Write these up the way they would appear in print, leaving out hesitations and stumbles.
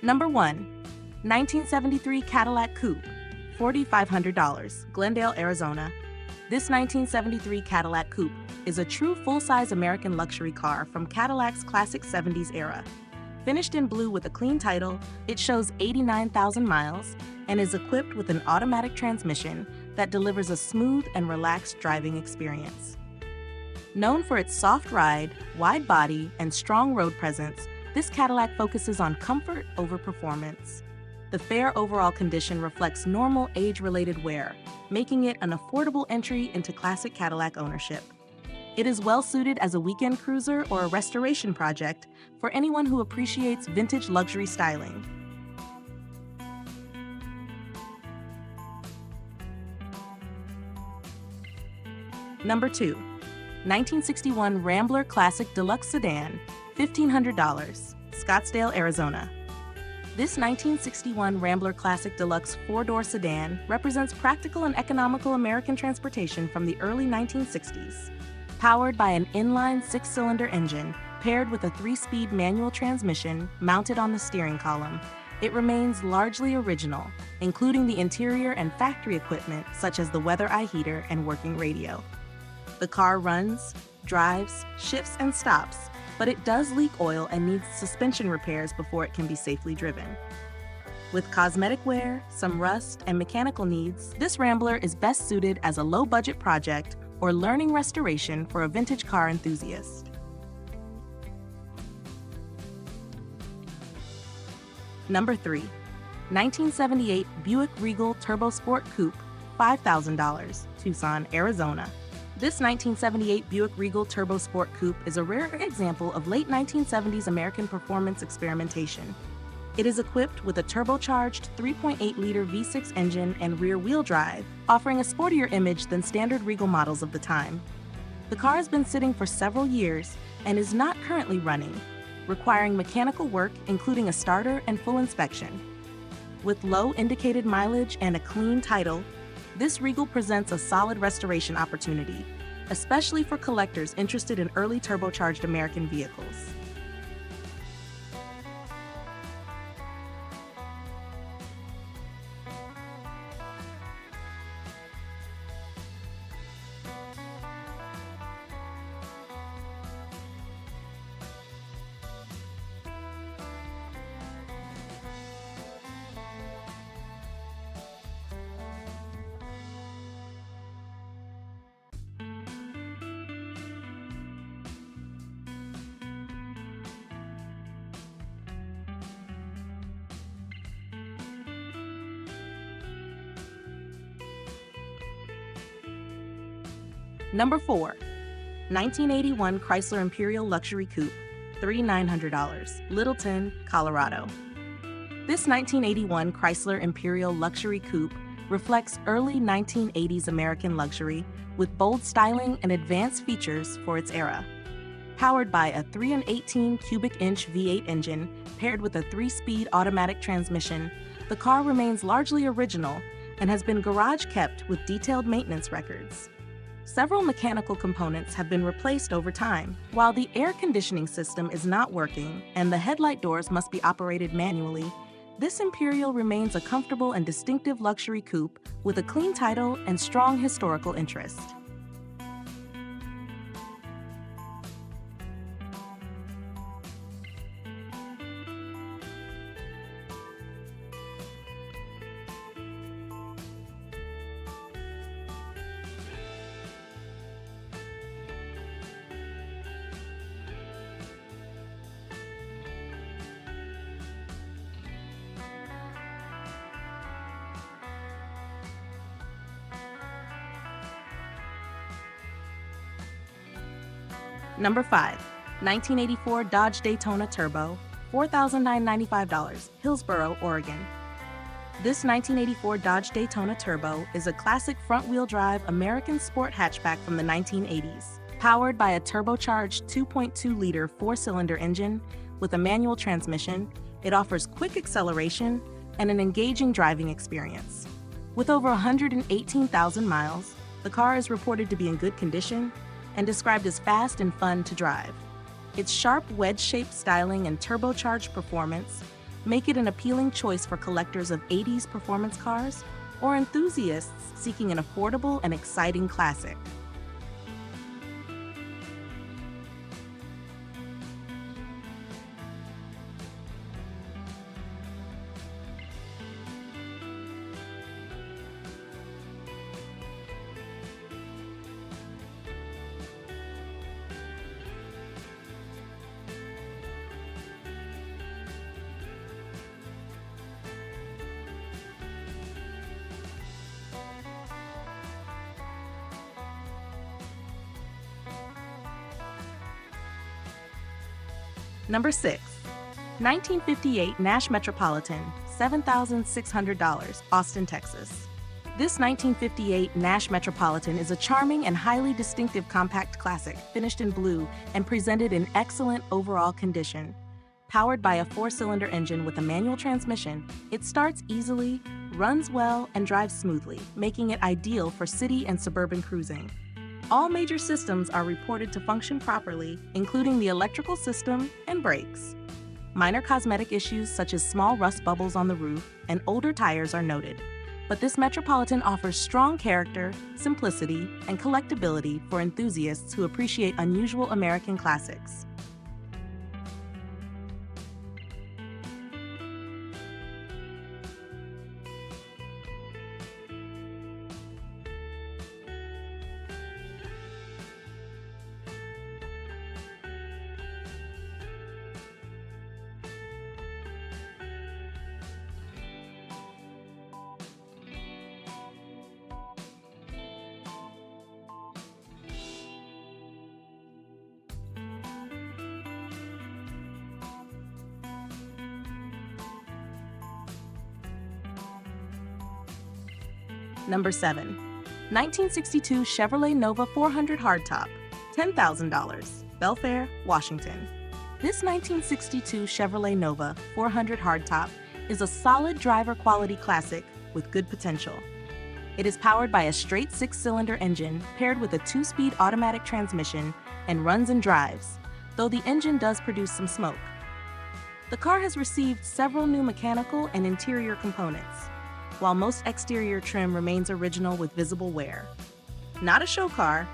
Number 1. 1973 Cadillac Coupe, $4,500, Glendale, Arizona. This 1973 Cadillac Coupe is a true full-size American luxury car from Cadillac's classic 70s era. Finished in blue with a clean title, it shows 89,000 miles and is equipped with an automatic transmission that delivers a smooth and relaxed driving experience. Known for its soft ride, wide body, and strong road presence, this Cadillac focuses on comfort over performance. The fair overall condition reflects normal age-related wear, making it an affordable entry into classic Cadillac ownership. It is well-suited as a weekend cruiser or a restoration project for anyone who appreciates vintage luxury styling. Number 2. 1961 Rambler Classic Deluxe Sedan, $1,500, Scottsdale, Arizona. This 1961 Rambler Classic Deluxe four-door sedan represents practical and economical American transportation from the early 1960s. Powered by an inline six-cylinder engine paired with a three-speed manual transmission mounted on the steering column, it remains largely original, including the interior and factory equipment such as the weather eye heater and working radio. The car runs, drives, shifts, and stops, but it does leak oil and needs suspension repairs before it can be safely driven. With cosmetic wear, some rust, and mechanical needs, this Rambler is best suited as a low-budget project or learning restoration for a vintage car enthusiast. Number 3. 1978 Buick Regal Turbo Sport Coupe, $5,000, Tucson, Arizona. This 1978 Buick Regal Turbo Sport Coupe is a rare example of late 1970s American performance experimentation. It is equipped with a turbocharged 3.8-liter V6 engine and rear-wheel drive, offering a sportier image than standard Regal models of the time. The car has been sitting for several years and is not currently running, requiring mechanical work including a starter and full inspection. With low indicated mileage and a clean title, this Regal presents a solid restoration opportunity, especially for collectors interested in early turbocharged American vehicles. Number 4. 1981 Chrysler Imperial Luxury Coupe, $3,900, Littleton, Colorado. This 1981 Chrysler Imperial Luxury Coupe reflects early 1980s American luxury with bold styling and advanced features for its era. Powered by a 3 18 cubic inch V8 engine paired with a 3-speed automatic transmission, the car remains largely original and has been garage kept with detailed maintenance records. Several mechanical components have been replaced over time. While the air conditioning system is not working and the headlight doors must be operated manually, this Imperial remains a comfortable and distinctive luxury coupe with a clean title and strong historical interest. Number 5. 1984 Dodge Daytona Turbo, $4,995, Hillsboro, Oregon. This 1984 Dodge Daytona Turbo is a classic front-wheel drive American sport hatchback from the 1980s. Powered by a turbocharged 2.2-liter four-cylinder engine with a manual transmission, it offers quick acceleration and an engaging driving experience. With over 118,000 miles, the car is reported to be in good condition and described as fast and fun to drive. Its sharp wedge-shaped styling and turbocharged performance make it an appealing choice for collectors of 80s performance cars or enthusiasts seeking an affordable and exciting classic. Number 6. 1958 Nash Metropolitan, $7,600, Austin, Texas. This 1958 Nash Metropolitan is a charming and highly distinctive compact classic, finished in blue and presented in excellent overall condition. Powered by a 4-cylinder engine with a manual transmission, it starts easily, runs well, and drives smoothly, making it ideal for city and suburban cruising. All major systems are reported to function properly, including the electrical system and brakes. Minor cosmetic issues such as small rust bubbles on the roof and older tires are noted, but this Metropolitan offers strong character, simplicity, and collectability for enthusiasts who appreciate unusual American classics. Number 7. 1962 Chevrolet Nova 400 Hardtop, $10,000, Belfair, Washington. This 1962 Chevrolet Nova 400 Hardtop is a solid driver quality classic with good potential. It is powered by a straight 6-cylinder engine paired with a 2-speed automatic transmission and runs and drives, though the engine does produce some smoke. The car has received several new mechanical and interior components, while most exterior trim remains original with visible wear. Not a show car,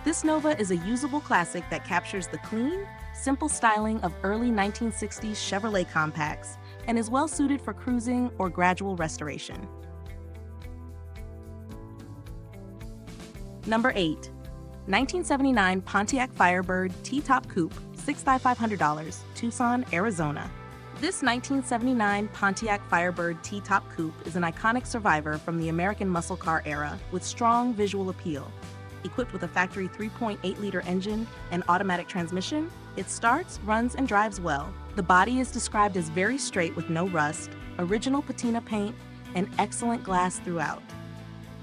this Nova is a usable classic that captures the clean, simple styling of early 1960s Chevrolet compacts and is well suited for cruising or gradual restoration. Number 8. 1979 Pontiac Firebird T-Top Coupe, $6,500, Tucson, Arizona. This 1979 Pontiac Firebird T-Top Coupe is an iconic survivor from the American muscle car era with strong visual appeal. Equipped with a factory 3.8-liter engine and automatic transmission, it starts, runs, and drives well. The body is described as very straight with no rust, original patina paint, and excellent glass throughout.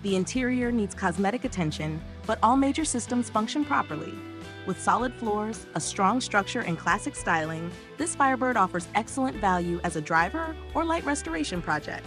The interior needs cosmetic attention, but all major systems function properly. With solid floors, a strong structure, and classic styling, this Firebird offers excellent value as a driver or light restoration project.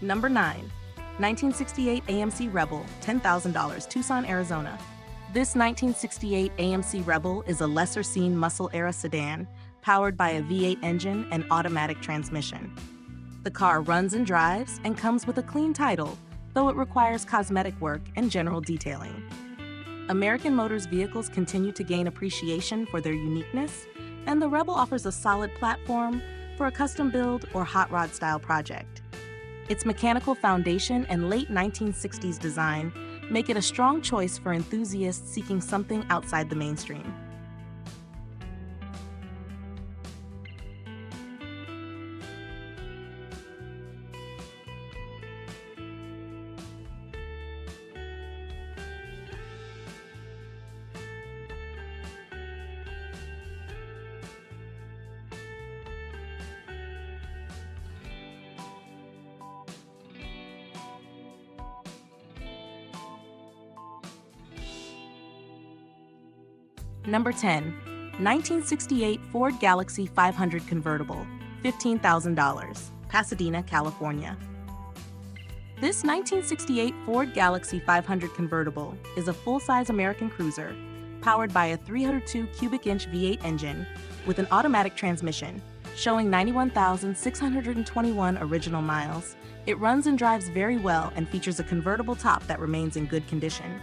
Number 9. 1968 AMC Rebel, $10,000, Tucson, Arizona. This 1968 AMC Rebel is a lesser-seen muscle-era sedan powered by a V8 engine and automatic transmission. The car runs and drives and comes with a clean title, though it requires cosmetic work and general detailing. American Motors vehicles continue to gain appreciation for their uniqueness, and the Rebel offers a solid platform for a custom build or hot rod style project. Its mechanical foundation and late 1960s design make it a strong choice for enthusiasts seeking something outside the mainstream. Number 10. 1968 Ford Galaxie 500 Convertible, $15,000, Pasadena, California. This 1968 Ford Galaxie 500 Convertible is a full-size American cruiser powered by a 302 cubic inch V8 engine with an automatic transmission, showing 91,621 original miles. It runs and drives very well and features a convertible top that remains in good condition.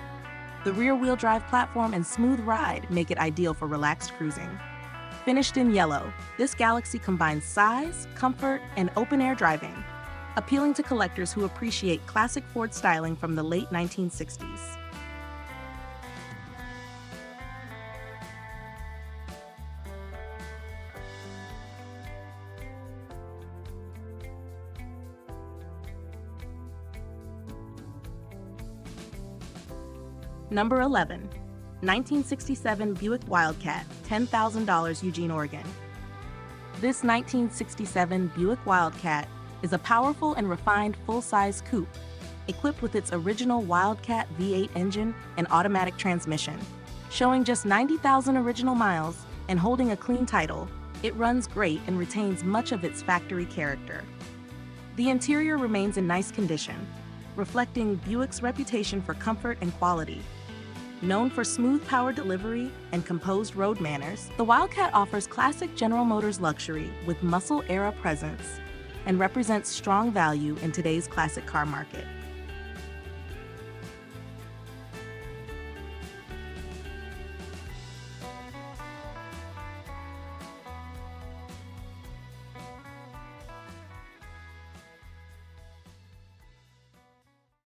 The rear-wheel drive platform and smooth ride make it ideal for relaxed cruising. Finished in yellow, this Galaxie combines size, comfort, and open-air driving, appealing to collectors who appreciate classic Ford styling from the late 1960s. Number 11. 1967 Buick Wildcat, $10,000, Eugene, Oregon. This 1967 Buick Wildcat is a powerful and refined full-size coupe, equipped with its original Wildcat V8 engine and automatic transmission. Showing just 90,000 original miles and holding a clean title, it runs great and retains much of its factory character. The interior remains in nice condition, reflecting Buick's reputation for comfort and quality. Known for smooth power delivery and composed road manners, the Wildcat offers classic General Motors luxury with muscle-era presence and represents strong value in today's classic car market.